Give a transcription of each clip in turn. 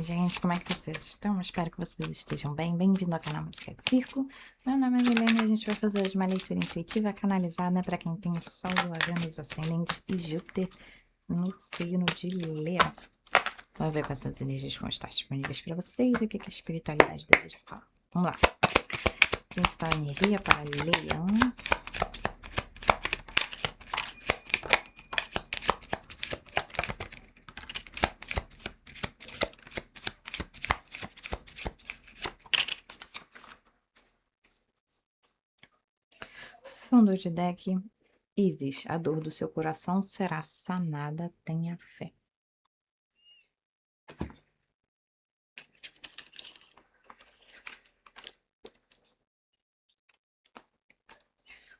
Oi, gente, como é que vocês estão? Espero que vocês estejam bem. Bem-vindo ao canal Música de Circo. Meu nome é Milene e a gente vai fazer hoje uma leitura intuitiva canalizada para quem tem o Sol, a Vênus, Ascendente e Júpiter no signo de Leão. Vamos ver quais essas energias vão estar disponíveis para vocês e o que a espiritualidade deseja falar. Vamos lá. Principal energia para Leão. Fundo de deck. Isis, a dor do seu coração será sanada, tenha fé.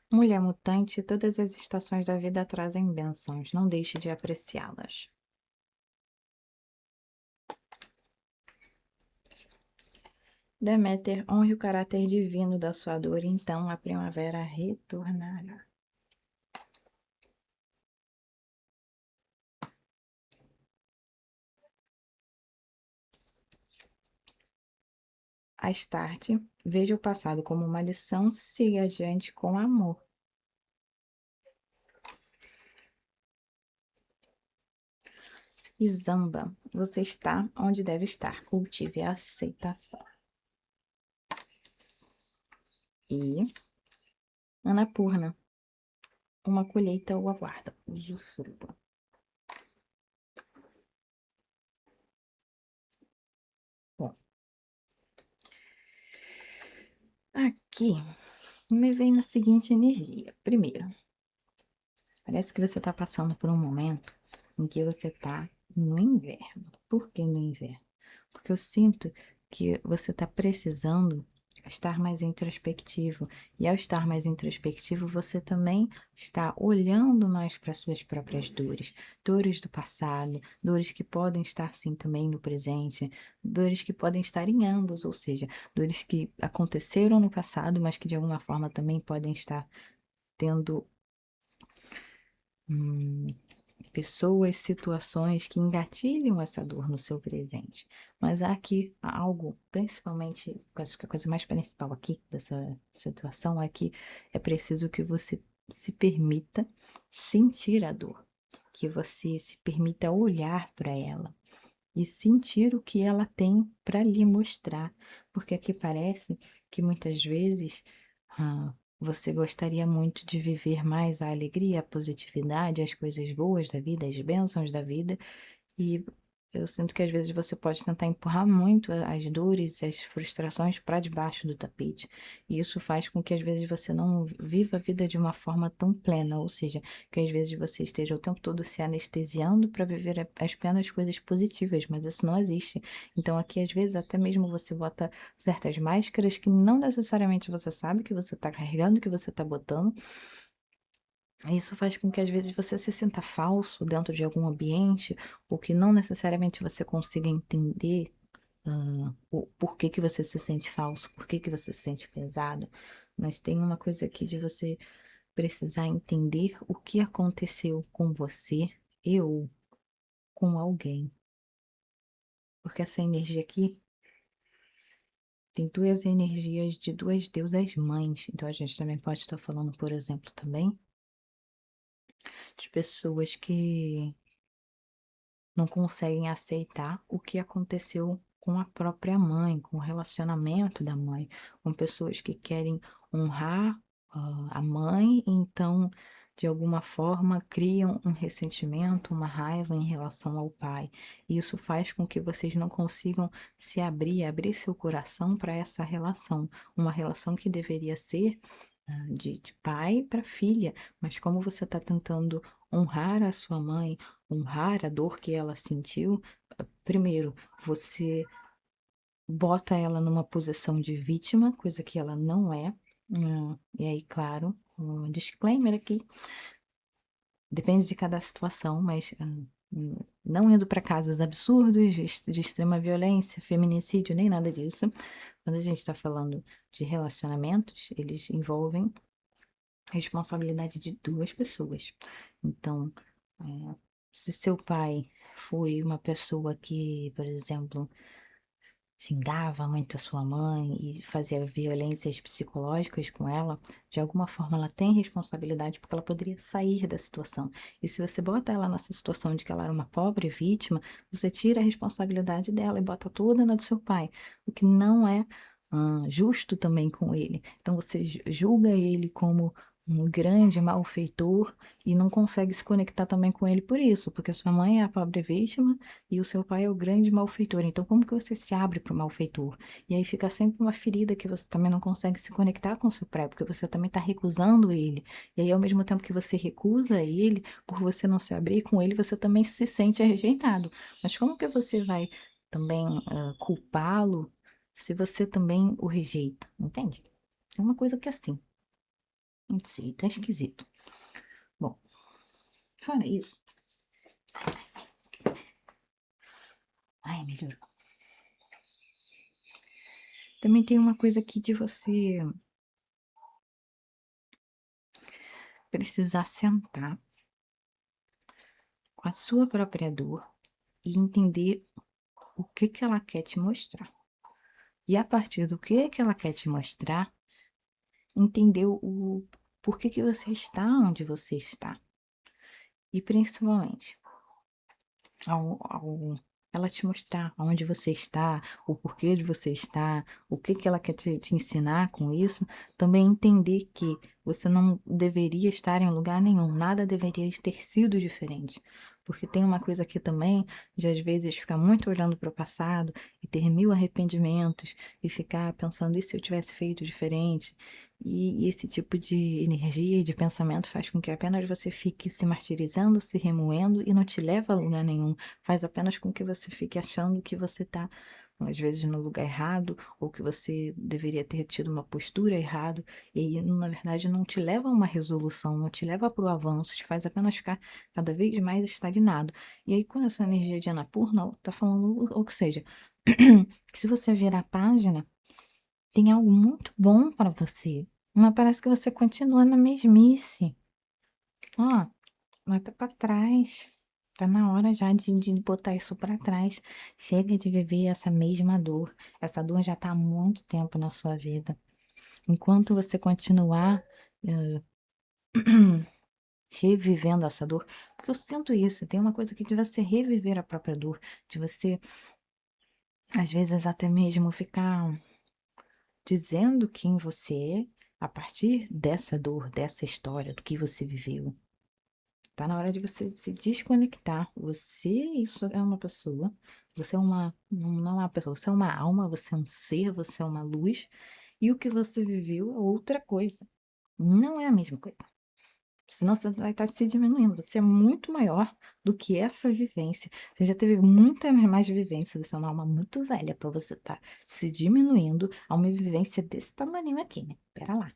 Mulher mutante, todas as estações da vida trazem bênçãos, não deixe de apreciá-las. Deméter, honre o caráter divino da sua dor, então a primavera retornará. Astarte, veja o passado como uma lição, siga adiante com amor. E Zamba, você está onde deve estar, cultive a aceitação. E Anapurna, uma colheita o aguarda, usufrua. Bom, aqui me vem na seguinte energia. Primeiro, parece que você está passando por um momento em que você está no inverno. Por que no inverno? Porque eu sinto que você está precisando estar mais introspectivo. E ao estar mais introspectivo, você também está olhando mais para suas próprias dores. Dores do passado, dores que podem estar sim também no presente, dores que podem estar em ambos, ou seja, dores que aconteceram no passado, mas que de alguma forma também podem estar tendo pessoas, situações que engatilham essa dor no seu presente. Mas há aqui algo, principalmente, acho que a coisa mais principal aqui dessa situação é que é preciso que você se permita sentir a dor, que você se permita olhar para ela e sentir o que ela tem para lhe mostrar, porque aqui parece que muitas vezes você gostaria muito de viver mais a alegria, a positividade, as coisas boas da vida, as bênçãos da vida, e eu sinto que às vezes você pode tentar empurrar muito as dores, as frustrações para debaixo do tapete. E isso faz com que às vezes você não viva a vida de uma forma tão plena, ou seja, que às vezes você esteja o tempo todo se anestesiando para viver apenas coisas positivas, mas isso não existe. Então aqui às vezes até mesmo você bota certas máscaras que não necessariamente você sabe que você está carregando, que você está botando. Isso faz com que às vezes você se sinta falso dentro de algum ambiente, ou que não necessariamente você consiga entender o porquê que você se sente falso, porquê que você se sente pesado. Mas tem uma coisa aqui de você precisar entender o que aconteceu com você ou com alguém. Porque essa energia aqui tem duas energias de duas deusas mães. Então a gente também pode estar falando, por exemplo, também de pessoas que não conseguem aceitar o que aconteceu com a própria mãe, com o relacionamento da mãe, com pessoas que querem honrar a mãe, e então, de alguma forma, criam um ressentimento, uma raiva em relação ao pai. E isso faz com que vocês não consigam se abrir seu coração para essa relação, uma relação que deveria ser de pai para filha, mas como você está tentando honrar a sua mãe, honrar a dor que ela sentiu, primeiro, você bota ela numa posição de vítima, coisa que ela não é. E aí, claro, um disclaimer aqui, depende de cada situação, mas não indo para casos absurdos, de extrema violência, feminicídio, nem nada disso. Quando a gente está falando de relacionamentos, eles envolvem responsabilidade de duas pessoas. Então, se seu pai foi uma pessoa que, por exemplo, xingava muito a sua mãe e fazia violências psicológicas com ela, de alguma forma ela tem responsabilidade porque ela poderia sair da situação. E se você bota ela nessa situação de que ela era uma pobre vítima, você tira a responsabilidade dela e bota toda na do seu pai, o que não é justo também com ele. Então você julga ele como um grande malfeitor e não consegue se conectar também com ele por isso, porque a sua mãe é a pobre vítima e o seu pai é o grande malfeitor. Então, como que você se abre para o malfeitor? E aí fica sempre uma ferida que você também não consegue se conectar com o seu pai, porque você também está recusando ele. E aí, ao mesmo tempo que você recusa ele, por você não se abrir com ele, você também se sente rejeitado. Mas como que você vai também culpá-lo se você também o rejeita? Entende? É uma coisa que é assim. Não sei, tá esquisito. Bom, fora isso. Ai, melhorou. Também tem uma coisa aqui de você precisar sentar com a sua própria dor e entender o que que ela quer te mostrar. E a partir do que ela quer te mostrar, entender o porquê que você está onde você está. E principalmente, ao ela te mostrar onde você está, o porquê de você estar, o que que ela quer te ensinar com isso, também entender que você não deveria estar em lugar nenhum, nada deveria ter sido diferente. Porque tem uma coisa aqui também, de às vezes ficar muito olhando para o passado e ter mil arrependimentos e ficar pensando, e se eu tivesse feito diferente? E esse tipo de energia e de pensamento faz com que apenas você fique se martirizando, se remoendo e não te leva a lugar nenhum. Faz apenas com que você fique achando que você está, às vezes, no lugar errado, ou que você deveria ter tido uma postura errada, e aí, na verdade, não te leva a uma resolução, não te leva para o avanço, te faz apenas ficar cada vez mais estagnado. E aí, com essa energia de Anapurna, tá falando, ou que seja, que se você virar a página, tem algo muito bom para você. Mas parece que você continua na mesmice. Ó, bota pra trás. Tá na hora já de botar isso pra trás. Chega de viver essa mesma dor. Essa dor já tá há muito tempo na sua vida. Enquanto você continuar eh, revivendo essa dor, porque eu sinto isso, tem uma coisa que de você reviver a própria dor, de você, às vezes, até mesmo ficar dizendo quem você é a partir dessa dor, dessa história, do que você viveu. Tá na hora de você se desconectar. Você, isso é uma pessoa. Você é uma, não é uma pessoa, você é uma alma, você é um ser, você é uma luz. E o que você viveu é outra coisa. Não é a mesma coisa. Senão você vai estar se diminuindo. Você é muito maior do que essa vivência. Você já teve muita mais vivência. Você é uma alma muito velha para você estar se diminuindo a uma vivência desse tamanho aqui, né? Pera lá.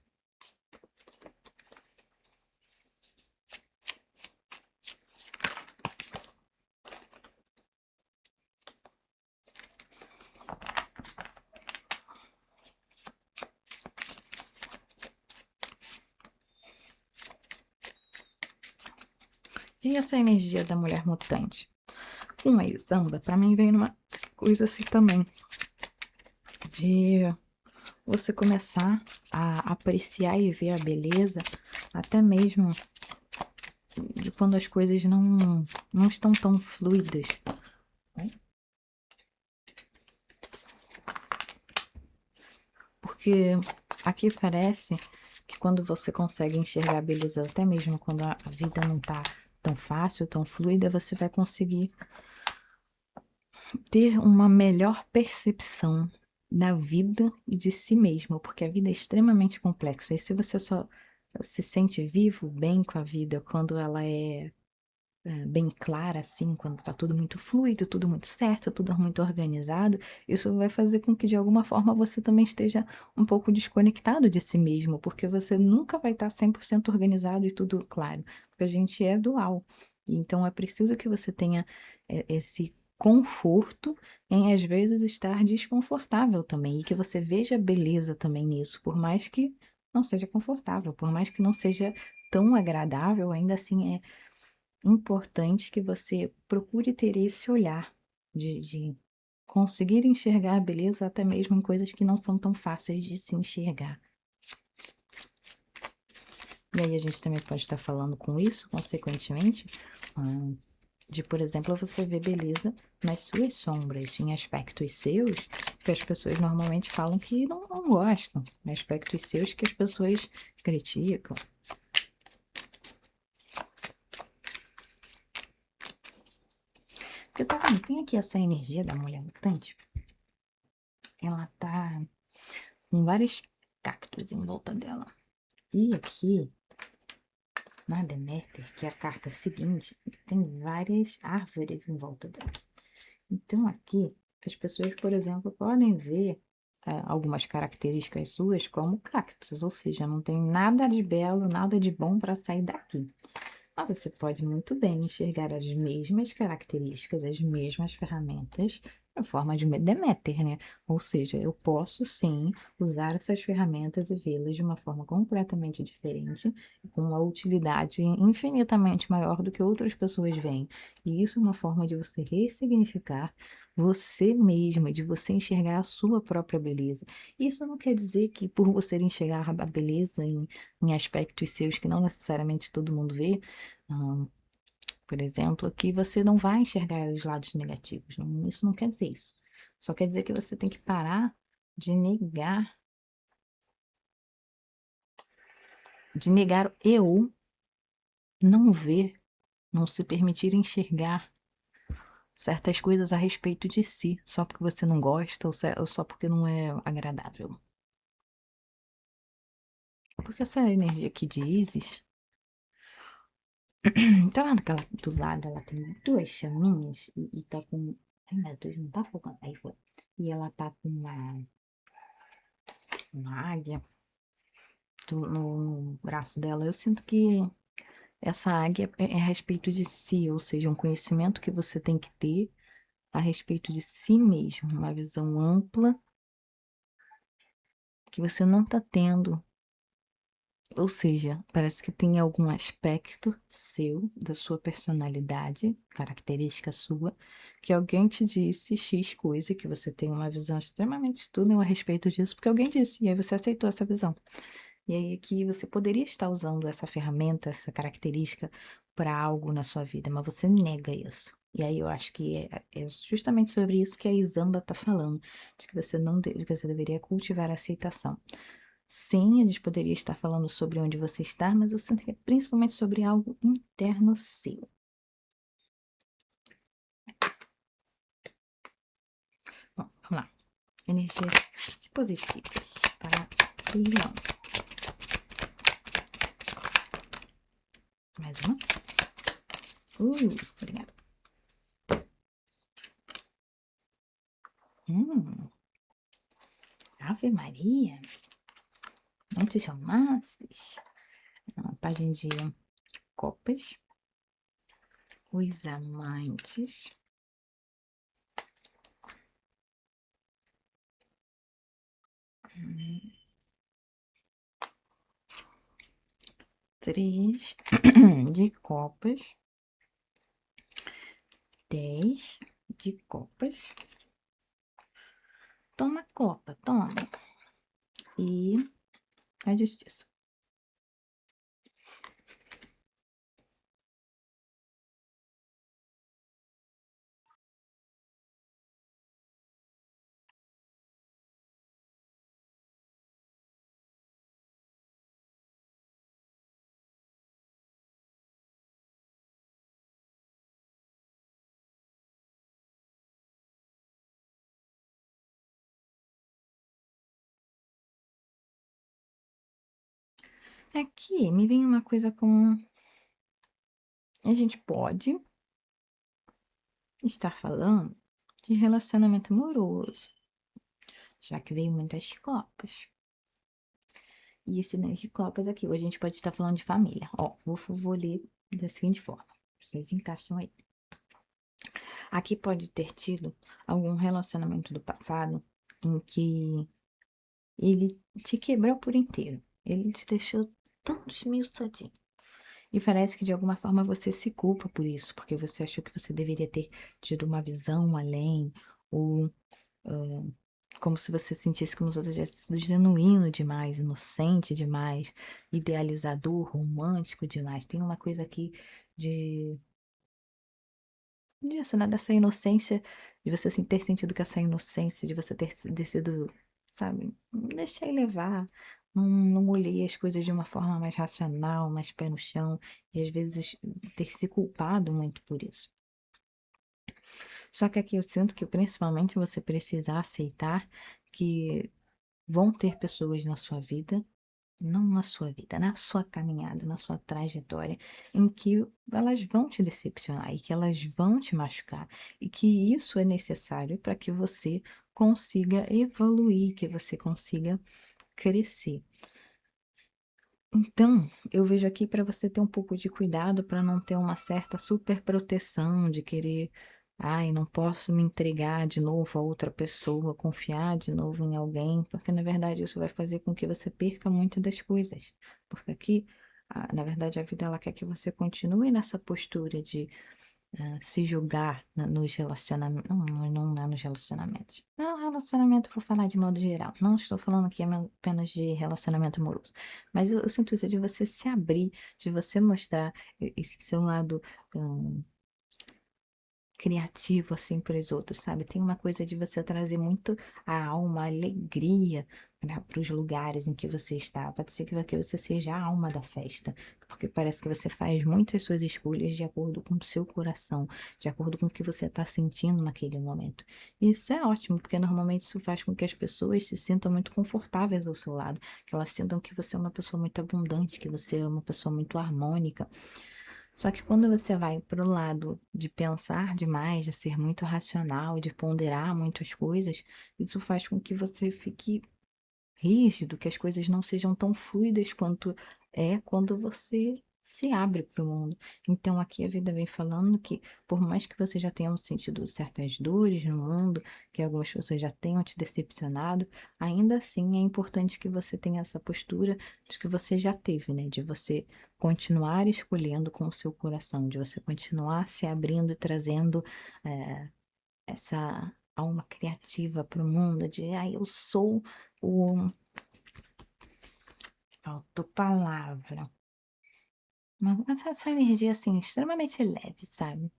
E essa energia da mulher mutante? Com a Isamba, pra mim veio numa coisa assim também, de você começar a apreciar e ver a beleza, até mesmo de quando as coisas não estão tão fluidas. Porque aqui parece que quando você consegue enxergar a beleza, até mesmo quando a vida não tá tão fácil, tão fluida, você vai conseguir ter uma melhor percepção da vida e de si mesmo, porque a vida é extremamente complexa. E se você só se sente vivo, bem com a vida, quando ela é bem clara, assim, quando tá tudo muito fluido, tudo muito certo, tudo muito organizado, isso vai fazer com que de alguma forma você também esteja um pouco desconectado de si mesmo, porque você nunca vai estar 100% organizado e tudo claro, porque a gente é dual. Então é preciso que você tenha esse conforto em às vezes estar desconfortável também e que você veja beleza também nisso, por mais que não seja confortável, por mais que não seja tão agradável, ainda assim importante que você procure ter esse olhar de conseguir enxergar a beleza até mesmo em coisas que não são tão fáceis de se enxergar. E aí a gente também pode estar falando com isso, consequentemente, de, por exemplo, você ver beleza nas suas sombras, em aspectos seus que as pessoas normalmente falam que não gostam, em aspectos seus que as pessoas criticam. Porque tá vendo, tem aqui essa energia da mulher mutante, ela tá com vários cactos em volta dela. E aqui, na Deméter, que é a carta seguinte, tem várias árvores em volta dela. Então aqui, as pessoas, por exemplo, podem ver algumas características suas como cactos, ou seja, não tem nada de belo, nada de bom para sair daqui. Mas você pode muito bem enxergar as mesmas características, as mesmas ferramentas, na forma de Deméter, né? Ou seja, eu posso sim usar essas ferramentas e vê-las de uma forma completamente diferente, com uma utilidade infinitamente maior do que outras pessoas veem. E isso é uma forma de você ressignificar você mesma, de você enxergar a sua própria beleza. Isso não quer dizer que por você enxergar a beleza em aspectos seus que não necessariamente todo mundo vê, por exemplo, que você não vai enxergar os lados negativos. Isso não quer dizer isso. Só quer dizer que você tem que parar de negar o eu, não ver, não se permitir enxergar certas coisas a respeito de si, só porque você não gosta ou só porque não é agradável. Porque essa energia aqui de Isis, tá vendo que ela, do lado ela tem duas chaminhas e tá com. Ai meu Deus, não tá focando. Aí foi. E ela tá com uma águia no braço dela. Eu sinto que essa águia é a respeito de si, ou seja, um conhecimento que você tem que ter a respeito de si mesmo, uma visão ampla que você não tá tendo. Ou seja, parece que tem algum aspecto seu, da sua personalidade, característica sua, que alguém te disse X coisa, que você tem uma visão extremamente túnel a respeito disso, porque alguém disse, e aí você aceitou essa visão. E aí que você poderia estar usando essa ferramenta, essa característica para algo na sua vida, mas você nega isso. E aí eu acho que é justamente sobre isso que a Isamba está falando, de que você não que você deveria cultivar a aceitação. Sim, a gente poderia estar falando sobre onde você está, mas eu sinto que é principalmente sobre algo interno seu. Bom, vamos lá. Energias positivas para Leão. Mais uma. Obrigada. Ave Maria. Muitos romances. Uma página de copas. Os amantes. Três de copas. 10 de copas. Toma copa, toma. E a justiça. Aqui me vem uma coisa com. A gente pode estar falando de relacionamento amoroso, já que veio muitas copas. E esse negócio de copas aqui, hoje a gente pode estar falando de família. Ó, vou ler da seguinte forma. Vocês encaixam aí. Aqui pode ter tido algum relacionamento do passado em que ele te quebrou por inteiro. Ele te deixou tão desmiuçadinho. E parece que de alguma forma você se culpa por isso, porque você achou que você deveria ter tido uma visão além, ou como se você sentisse como se você tivesse sido genuíno demais, inocente demais, idealizador, romântico demais. Tem uma coisa aqui de disso, né? Dessa inocência, de você assim, ter sentido que essa inocência, de você ter sido, sabe, deixar levar. Não olhei as coisas de uma forma mais racional, mais pé no chão, e às vezes ter se culpado muito por isso. Só que aqui eu sinto que principalmente você precisa aceitar que vão ter pessoas na sua vida, não na sua vida, na sua caminhada, na sua trajetória, em que elas vão te decepcionar e que elas vão te machucar, e que isso é necessário para que você consiga evoluir, que você consiga crescer. Então, eu vejo aqui para você ter um pouco de cuidado para não ter uma certa superproteção de querer, ai, não posso me entregar de novo a outra pessoa, confiar de novo em alguém, porque na verdade isso vai fazer com que você perca muito das coisas. Porque aqui, na verdade, a vida ela quer que você continue nessa postura de se julgar nos relacionamentos. Não, não é nos relacionamentos. Não, relacionamento, vou falar de modo geral. Não estou falando aqui apenas de relacionamento amoroso. Mas eu sinto isso de você se abrir, de você mostrar esse seu lado. hum, Criativo assim para os outros, sabe? Tem uma coisa de você trazer muito a alma, a alegria para os lugares em que você está. Pode ser que você seja a alma da festa, porque parece que você faz muitas suas escolhas de acordo com o seu coração, de acordo com o que você está sentindo naquele momento. E isso é ótimo, porque normalmente isso faz com que as pessoas se sintam muito confortáveis ao seu lado, que elas sintam que você é uma pessoa muito abundante, que você é uma pessoa muito harmônica. Só que quando você vai para o lado de pensar demais, de ser muito racional, de ponderar muitas coisas, isso faz com que você fique rígido, que as coisas não sejam tão fluidas quanto é quando você se abre para o mundo. Então, aqui a vida vem falando que, por mais que você já tenha sentido certas dores no mundo, que algumas pessoas já tenham te decepcionado, ainda assim é importante que você tenha essa postura de que você já teve, né? De você continuar escolhendo com o seu coração, de você continuar se abrindo e trazendo essa alma criativa para o mundo, de eu sou o. Faltou palavra. Essa energia, assim, extremamente leve, sabe?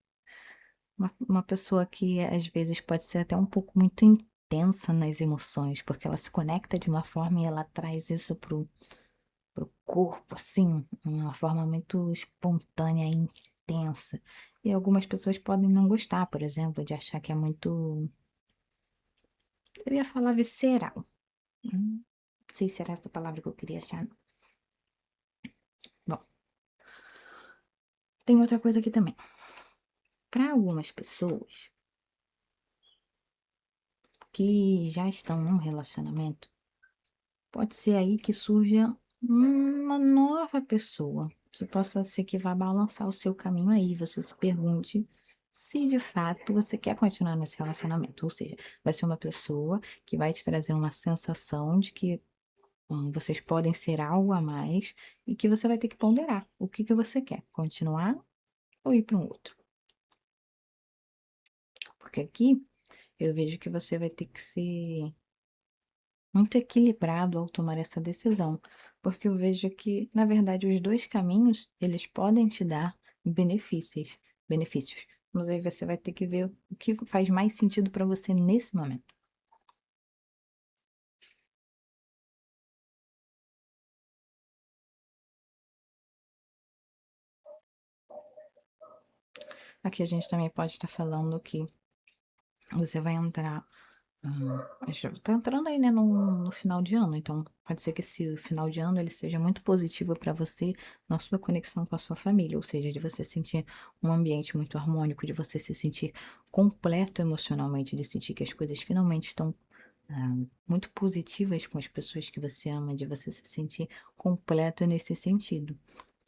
Uma pessoa que às vezes pode ser até um pouco muito intensa nas emoções, porque ela se conecta de uma forma e ela traz isso pro corpo, assim, de uma forma muito espontânea e intensa. E algumas pessoas podem não gostar, por exemplo, de achar que é muito. Eu ia falar visceral. Não sei se era essa palavra que eu queria achar. Bom, tem outra coisa aqui também. Para algumas pessoas que já estão num relacionamento, pode ser aí que surja uma nova pessoa que possa ser que vá balançar o seu caminho aí. Você se pergunte se de fato você quer continuar nesse relacionamento. Ou seja, vai ser uma pessoa que vai te trazer uma sensação de que vocês podem ser algo a mais e que você vai ter que ponderar o que que você quer, continuar ou ir para um outro. Porque aqui eu vejo que você vai ter que ser muito equilibrado ao tomar essa decisão, porque eu vejo que, na verdade, os dois caminhos, eles podem te dar benefícios, mas aí você vai ter que ver o que faz mais sentido para você nesse momento. Aqui a gente também pode estar falando que você vai entrar. Já tá entrando aí, né, no final de ano, então pode ser que esse final de ano ele seja muito positivo para você na sua conexão com a sua família, ou seja, de você sentir um ambiente muito harmônico, de você se sentir completo emocionalmente, de sentir que as coisas finalmente estão muito positivas com as pessoas que você ama, de você se sentir completo nesse sentido.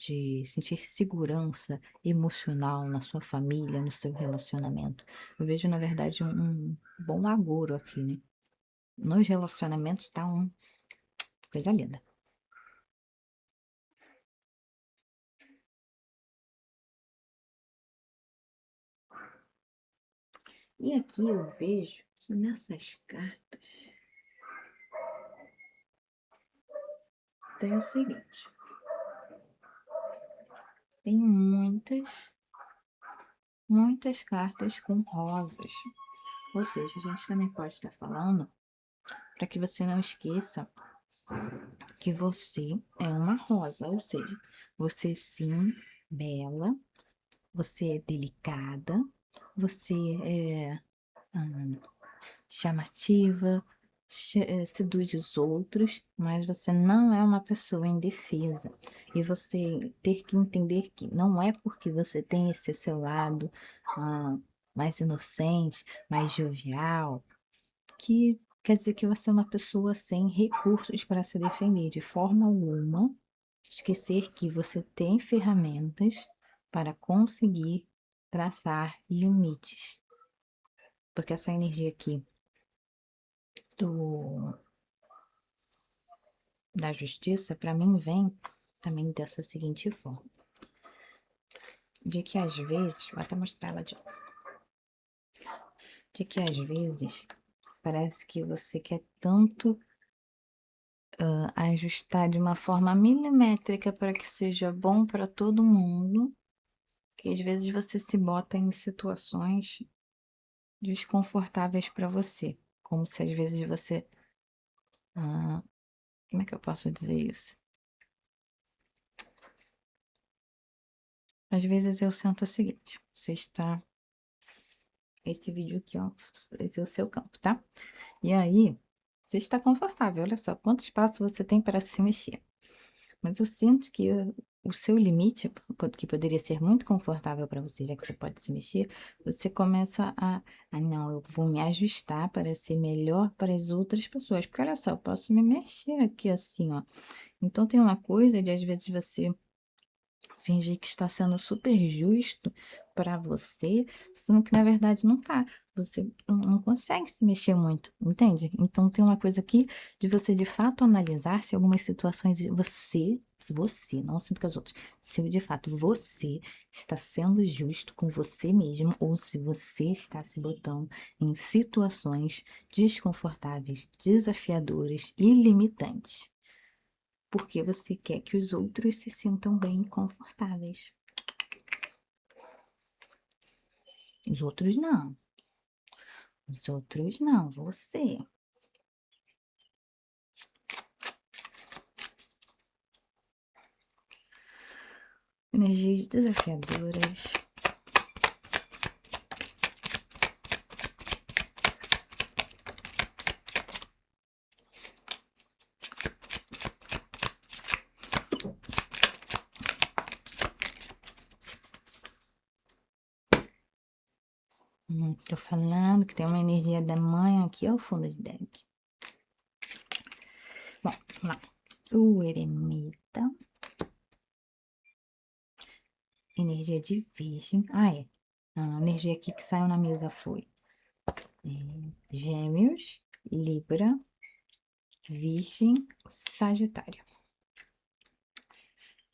De sentir segurança emocional na sua família, no seu relacionamento. Eu vejo, na verdade, um bom agouro aqui, né? Nos relacionamentos tá uma coisa linda. E aqui eu vejo que nessas cartas tem o seguinte, tem muitas cartas com rosas. Ou seja, a gente também pode estar falando para que você não esqueça que você é uma rosa, ou seja, você sim, bela, você é delicada, você é chamativa, seduz os outros, mas você não é uma pessoa indefesa. E você ter que entender que não é porque você tem esse seu lado mais inocente, mais jovial, que quer dizer que você é uma pessoa sem recursos para se defender de forma alguma. Esquecer que você tem ferramentas para conseguir traçar limites. Porque essa energia aqui do, da justiça, para mim, vem também dessa seguinte forma. De que às vezes, vou até mostrar ela de novo. De que às vezes parece que você quer tanto ajustar de uma forma milimétrica para que seja bom para todo mundo, que às vezes você se bota em situações desconfortáveis para você. Como se às vezes você. Como é que eu posso dizer isso? Às vezes eu sinto o seguinte: você está. Esse vídeo aqui, ó, esse é o seu campo, tá? E aí, você está confortável, olha só, quanto espaço você tem para se mexer. Mas eu sinto que o seu limite, que poderia ser muito confortável para você, já que você pode se mexer, você começa não, eu vou me ajustar para ser melhor para as outras pessoas. Porque olha só, eu posso me mexer aqui assim, ó. Então tem uma coisa de às vezes você fingir que está sendo super justo para você, sendo que na verdade não tá. Você não consegue se mexer muito, entende? Então tem uma coisa aqui de você de fato analisar se algumas situações se você, não sinto que os outros, se de fato você está sendo justo com você mesmo ou se você está se botando em situações desconfortáveis, desafiadoras e limitantes porque você quer que os outros se sintam bem e confortáveis. Os outros não. Os outros não, você. Energias desafiadoras. Tô falando que tem uma energia da mãe aqui ao fundo de deck. Bom, vamos lá. O eremita. Energia de virgem. É. A energia aqui que saiu na mesa foi Gêmeos, Libra, Virgem, Sagitário.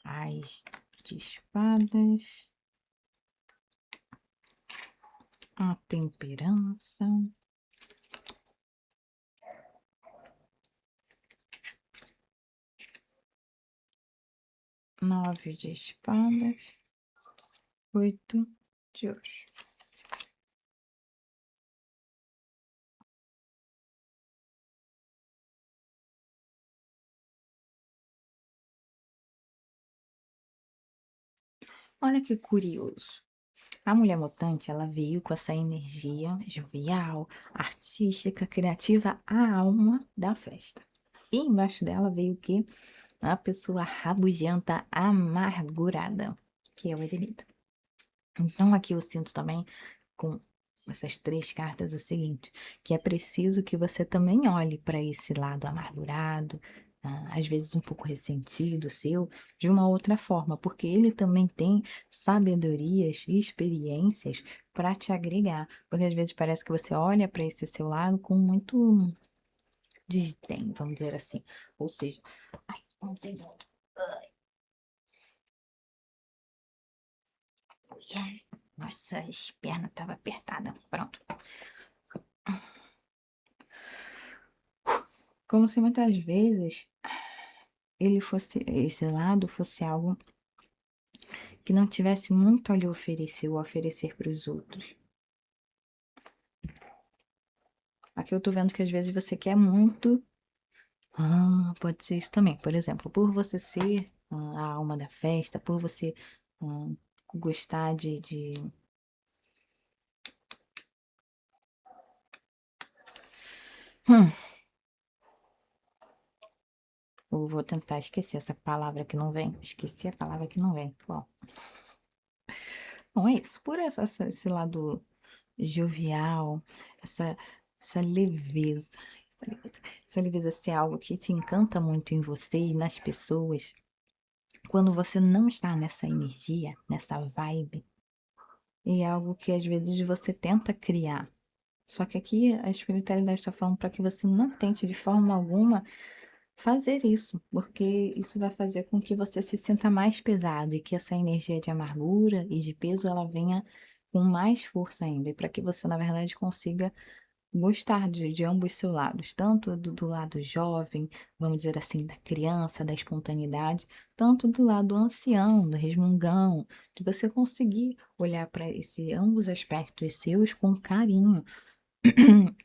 As de espadas. A temperança. Nove de espadas. 8 de ouros. Olha que curioso. A mulher mutante, ela veio com essa energia jovial, artística, criativa, a alma da festa. E embaixo dela veio o quê? A pessoa rabugenta, amargurada, que é o eremita. Então aqui eu sinto também com essas três cartas o seguinte, que é preciso que você também olhe para esse lado amargurado, às vezes um pouco ressentido seu, de uma outra forma, porque ele também tem sabedorias e experiências para te agregar, porque às vezes parece que você olha para esse seu lado com muito desdém, vamos dizer assim, ou seja, ai, um segundo. Ai. Nossa, as pernas estavam apertadas. Pronto. Como se muitas vezes ele fosse, esse lado fosse algo que não tivesse muito a lhe oferecer ou oferecer para os outros. Aqui eu tô vendo que às vezes você quer muito. Ah, pode ser isso também. Por exemplo, por você ser a alma da festa, por você ah, gostar de. Hum, eu vou tentar esquecer essa palavra que não vem. Esqueci a palavra que não vem. Bom, é isso. Por esse lado jovial, essa, essa leveza, essa leveza, essa leveza ser algo que te encanta muito em você e nas pessoas. Quando você não está nessa energia, nessa vibe, é algo que às vezes você tenta criar. Só que aqui a espiritualidade está falando para que você não tente de forma alguma fazer isso, porque isso vai fazer com que você se sinta mais pesado e que essa energia de amargura e de peso ela venha com mais força ainda, e para que você, na verdade, consiga gostar de ambos os seus lados, tanto do lado jovem, vamos dizer assim, da criança, da espontaneidade, tanto do lado ancião, do resmungão, de você conseguir olhar para esse ambos aspectos seus com carinho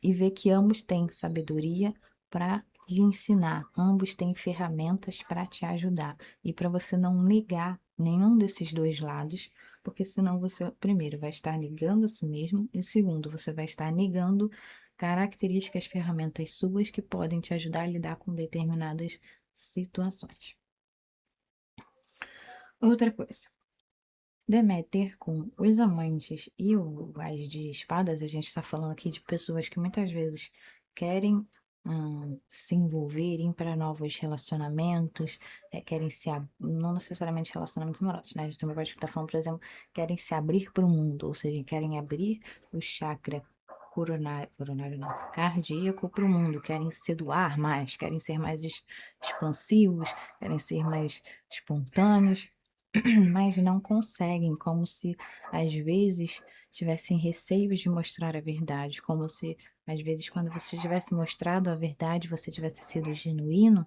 e ver que ambos têm sabedoria para lhe ensinar, ambos têm ferramentas para te ajudar e para você não negar nenhum desses dois lados, porque senão você, primeiro, vai estar negando a si mesmo e segundo, você vai estar negando características, ferramentas suas que podem te ajudar a lidar com determinadas situações. Outra coisa. Deméter com os amantes e o as de espadas, a gente está falando aqui de pessoas que muitas vezes querem se envolverem para novos relacionamentos, querem não necessariamente relacionamentos amorosos, né? A gente também pode estar falando, por exemplo, querem se abrir para o mundo, ou seja, querem abrir o chakra coronário não, cardíaco para o mundo, querem se doar mais, querem ser mais expansivos, querem ser mais espontâneos. Mas não conseguem, como se às vezes tivessem receios de mostrar a verdade, como se às vezes quando você tivesse mostrado a verdade, você tivesse sido genuíno,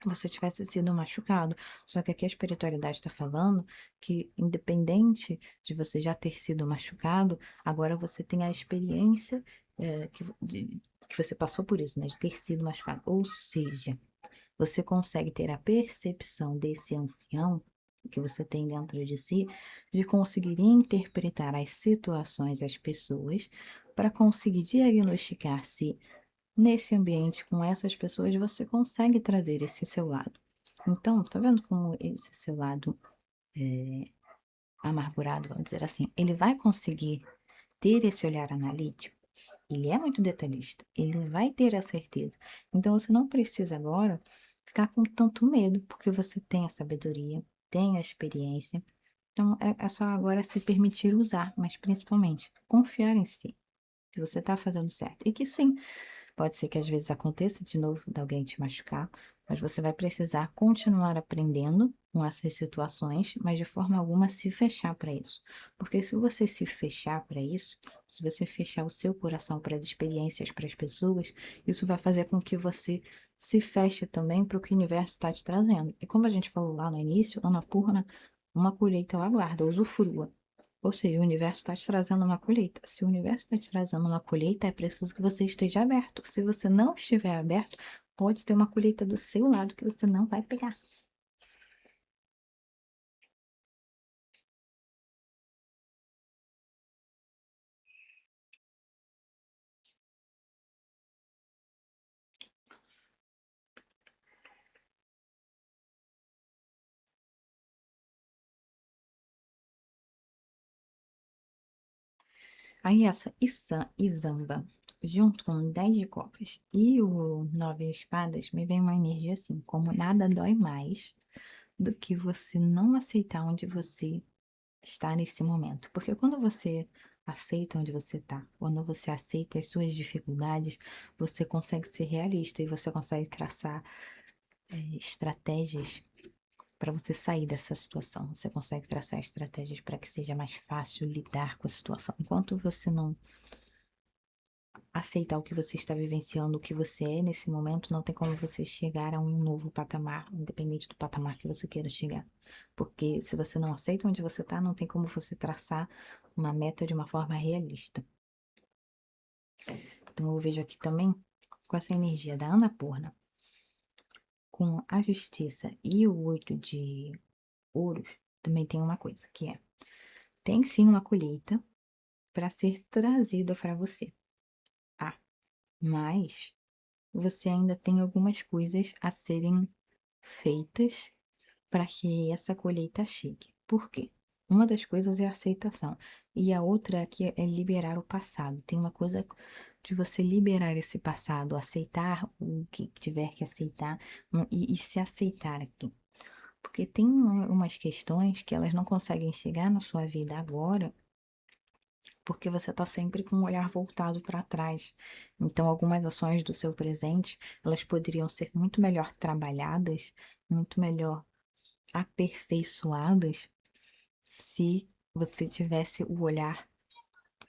você tivesse sido machucado. Só que aqui a espiritualidade está falando que, independente de você já ter sido machucado, agora você tem a experiência que você passou por isso, né? De ter sido machucado. Ou seja, você consegue ter a percepção desse ancião que você tem dentro de si, de conseguir interpretar as situações, as pessoas, para conseguir diagnosticar se nesse ambiente com essas pessoas você consegue trazer esse seu lado. Então, tá vendo como esse seu lado amargurado, vamos dizer assim, ele vai conseguir ter esse olhar analítico? Ele é muito detalhista, ele vai ter a certeza. Então você não precisa agora ficar com tanto medo, porque você tem a sabedoria, tem a experiência. Então é só agora se permitir usar, mas principalmente confiar em si, que você está fazendo certo. E que sim, pode ser que às vezes aconteça de novo de alguém te machucar, mas você vai precisar continuar aprendendo com essas situações, mas de forma alguma se fechar para isso. Porque se você se fechar para isso, se você fechar o seu coração para as experiências, para as pessoas, isso vai fazer com que você se feche também para o que o universo está te trazendo. E como a gente falou lá no início, Annapurna, uma colheita ao aguarda, usufrua. Ou seja, o universo está te trazendo uma colheita. Se o universo está te trazendo uma colheita, é preciso que você esteja aberto. Se você não estiver aberto, pode ter uma colheita do seu lado que você não vai pegar. Aí essa Izamba, junto com 10 de copas e o 9 de espadas, me vem uma energia assim, como nada dói mais do que você não aceitar onde você está nesse momento. Porque quando você aceita onde você está, quando você aceita as suas dificuldades, você consegue ser realista e você consegue traçar estratégias para você sair dessa situação. Você consegue traçar estratégias para que seja mais fácil lidar com a situação. Enquanto você não aceitar o que você está vivenciando, o que você é nesse momento, não tem como você chegar a um novo patamar, independente do patamar que você queira chegar. Porque se você não aceita onde você está, não tem como você traçar uma meta de uma forma realista. Então eu vejo aqui também com essa energia da Annapurna, com a justiça e o 8 de ouros, também tem uma coisa, que é, tem sim uma colheita para ser trazida para você. Ah, mas você ainda tem algumas coisas a serem feitas para que essa colheita chegue. Por quê? Uma das coisas é a aceitação e a outra aqui é liberar o passado. Tem uma coisa de você liberar esse passado, aceitar o que tiver que aceitar e se aceitar aqui. Porque tem umas questões que elas não conseguem chegar na sua vida agora, porque você está sempre com o olhar voltado para trás. Então, algumas ações do seu presente, elas poderiam ser muito melhor trabalhadas, muito melhor aperfeiçoadas, se você tivesse o olhar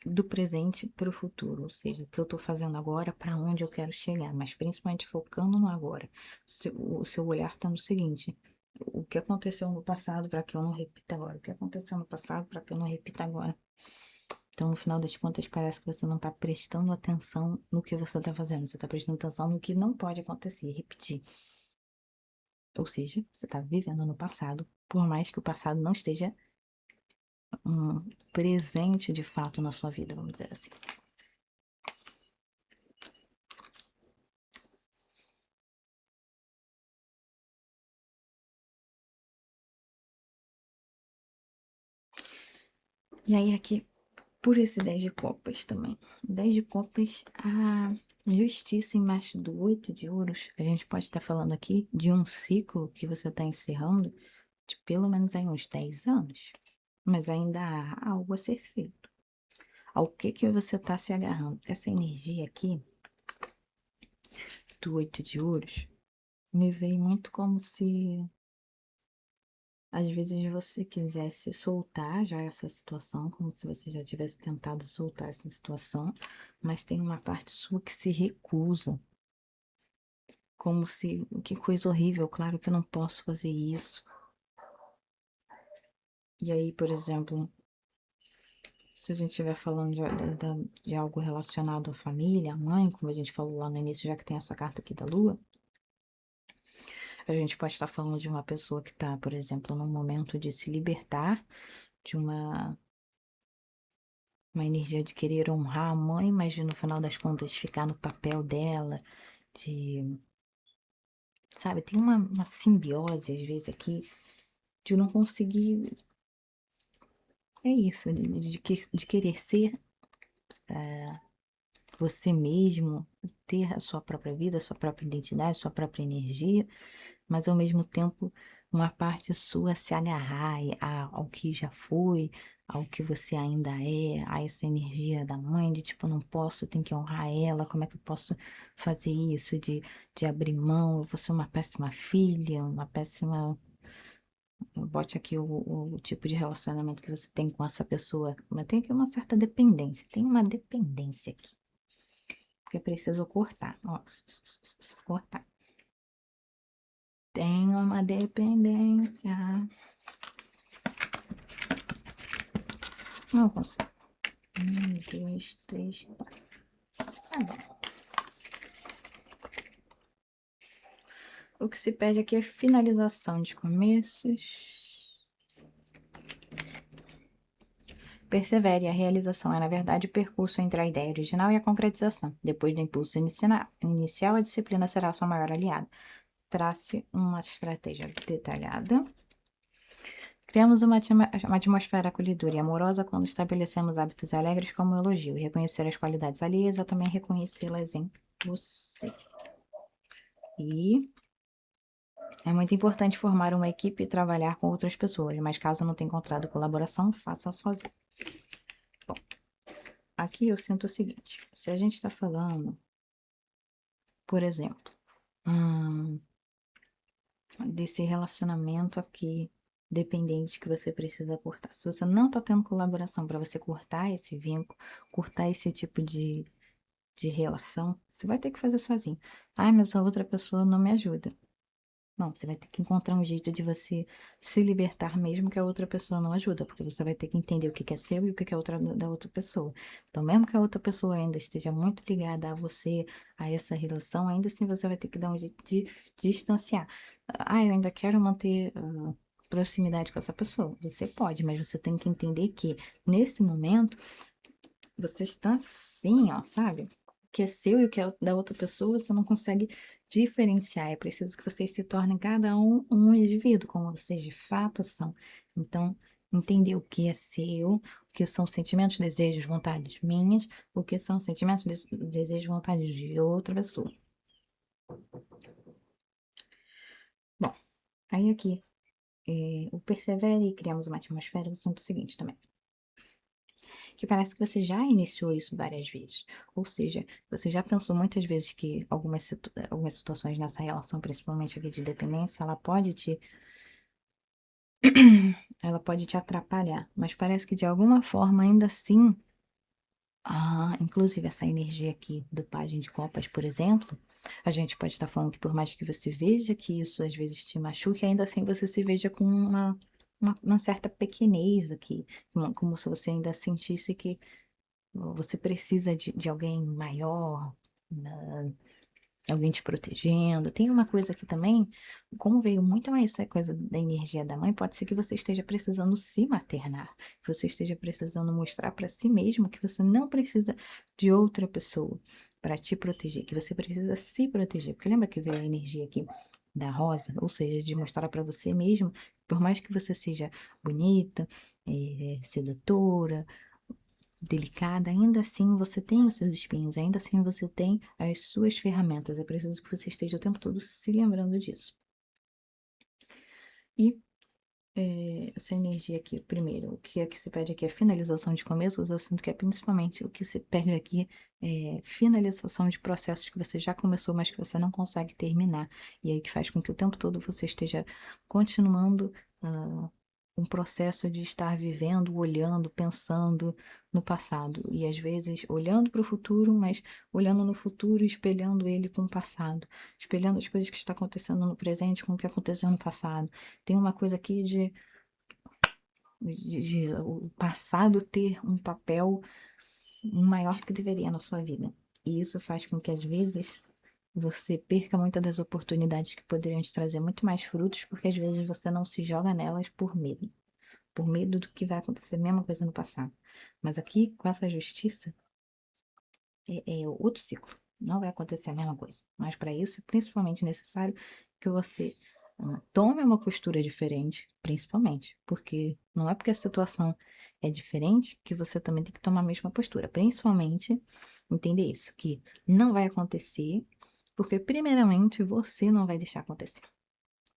do presente para o futuro, ou seja, o que eu estou fazendo agora, para onde eu quero chegar, mas principalmente focando no agora. O seu olhar está no seguinte: o que aconteceu no passado para que eu não repita agora? O que aconteceu no passado para que eu não repita agora? Então, no final das contas, parece que você não está prestando atenção no que você está fazendo, você está prestando atenção no que não pode acontecer, repetir. Ou seja, você está vivendo no passado, por mais que o passado não esteja presente de fato na sua vida, vamos dizer assim. E aí, aqui, por esse 10 de copas também. 10 de copas, a justiça embaixo do 8 de ouros, a gente pode estar falando aqui de um ciclo que você está encerrando de pelo menos aí uns 10 anos. Mas ainda há algo a ser feito. Ao que você está se agarrando? Essa energia aqui do 8 de ouros me veio muito como se às vezes você quisesse soltar já essa situação, como se você já tivesse tentado soltar essa situação, mas tem uma parte sua que se recusa. Como se, que coisa horrível, claro que eu não posso fazer isso. E aí, por exemplo, se a gente estiver falando de algo relacionado à família, à mãe, como a gente falou lá no início, já que tem essa carta aqui da Lua, a gente pode estar falando de uma pessoa que está, por exemplo, num momento de se libertar de uma energia de querer honrar a mãe, mas de, no final das contas ficar no papel dela, de, sabe, tem uma simbiose às vezes aqui, de não conseguir, é isso, de querer ser você mesmo, ter a sua própria vida, a sua própria identidade, a sua própria energia, mas ao mesmo tempo uma parte sua se agarrar ao que já foi, ao que você ainda é, a essa energia da mãe, de tipo, não posso, tenho que honrar ela, como é que eu posso fazer isso, de abrir mão, eu vou ser uma péssima filha, uma péssima. Bote aqui o tipo de relacionamento que você tem com essa pessoa, mas tem aqui uma certa dependência, tem uma dependência aqui, porque é preciso cortar, ó, cortar. Tem uma dependência. Não consigo. 1, 2, 3, 4. Tá bom. O que se pede aqui é finalização de começos. Persevere, a realização é, na verdade, o percurso entre a ideia original e a concretização. Depois do impulso inicial, a disciplina será sua maior aliada. Trace uma estratégia detalhada. Criamos uma atmosfera acolhedora e amorosa quando estabelecemos hábitos alegres como o elogio. E reconhecer as qualidades alheias é também reconhecê-las em você. E é muito importante formar uma equipe e trabalhar com outras pessoas, mas caso não tenha encontrado colaboração, faça sozinho. Bom, aqui eu sinto o seguinte: se a gente está falando, por exemplo, desse relacionamento aqui dependente que você precisa cortar. Se você não está tendo colaboração para você cortar esse vínculo, cortar esse tipo de relação, você vai ter que fazer sozinho. Ai, mas a outra pessoa não me ajuda. Não, você vai ter que encontrar um jeito de você se libertar mesmo que a outra pessoa não ajuda, porque você vai ter que entender o que que é seu e o que que é outra, da outra pessoa. Então, mesmo que a outra pessoa ainda esteja muito ligada a você, a essa relação, ainda assim você vai ter que dar um jeito de distanciar. Ah, eu ainda quero manter proximidade com essa pessoa. Você pode, mas você tem que entender que nesse momento você está assim, ó, sabe? O que é seu e o que é da outra pessoa, você não consegue diferenciar. É preciso que vocês se tornem cada um indivíduo, como vocês de fato são. Então, entender o que é seu, o que são sentimentos, desejos, vontades minhas, o que são sentimentos, desejos, vontades de outra pessoa. Bom, aí aqui, o persevere e criamos uma atmosfera, eu sinto o seguinte também. Que parece que você já iniciou isso várias vezes. Ou seja, você já pensou muitas vezes que algumas situações nessa relação, principalmente aqui de dependência, ela pode te atrapalhar. Mas parece que de alguma forma, ainda assim, inclusive essa energia aqui do Pajem de Copas, por exemplo, a gente pode estar falando que por mais que você veja que isso às vezes te machuque, ainda assim você se veja com uma certa pequenez aqui, como se você ainda sentisse que você precisa de alguém maior, né? Alguém te protegendo. Tem uma coisa aqui também, como veio muito mais essa coisa da energia da mãe, pode ser que você esteja precisando se maternar, que você esteja precisando mostrar para si mesmo que você não precisa de outra pessoa para te proteger, que você precisa se proteger. Porque lembra que veio a energia aqui da rosa, ou seja, de mostrar para você mesmo, por mais que você seja bonita, sedutora, delicada, ainda assim você tem os seus espinhos, ainda assim você tem as suas ferramentas. É preciso que você esteja o tempo todo se lembrando disso. E essa energia aqui, primeiro, o que é que se pede aqui é finalização de começos, eu sinto que é principalmente o que se pede aqui é finalização de processos que você já começou, mas que você não consegue terminar. E aí que faz com que o tempo todo você esteja continuando um processo de estar vivendo, olhando, pensando no passado. E às vezes olhando para o futuro, mas olhando no futuro e espelhando ele com o passado. Espelhando as coisas que estão acontecendo no presente com o que aconteceu no passado. Tem uma coisa aqui de o passado ter um papel maior que deveria na sua vida. E isso faz com que às vezes você perca muitas das oportunidades que poderiam te trazer muito mais frutos, porque às vezes você não se joga nelas por medo. Por medo do que vai acontecer a mesma coisa no passado. Mas aqui, com essa justiça, é outro ciclo. Não vai acontecer a mesma coisa. Mas para isso, é principalmente necessário que você tome uma postura diferente, principalmente. Porque não é porque a situação é diferente que você também tem que tomar a mesma postura. Principalmente, entender isso, que não vai acontecer, porque primeiramente você não vai deixar acontecer.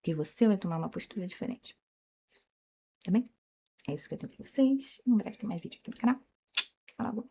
Que você vai tomar uma postura diferente. Tá bem? É isso que eu tenho pra vocês. Em breve tem mais vídeo aqui no canal. Falou.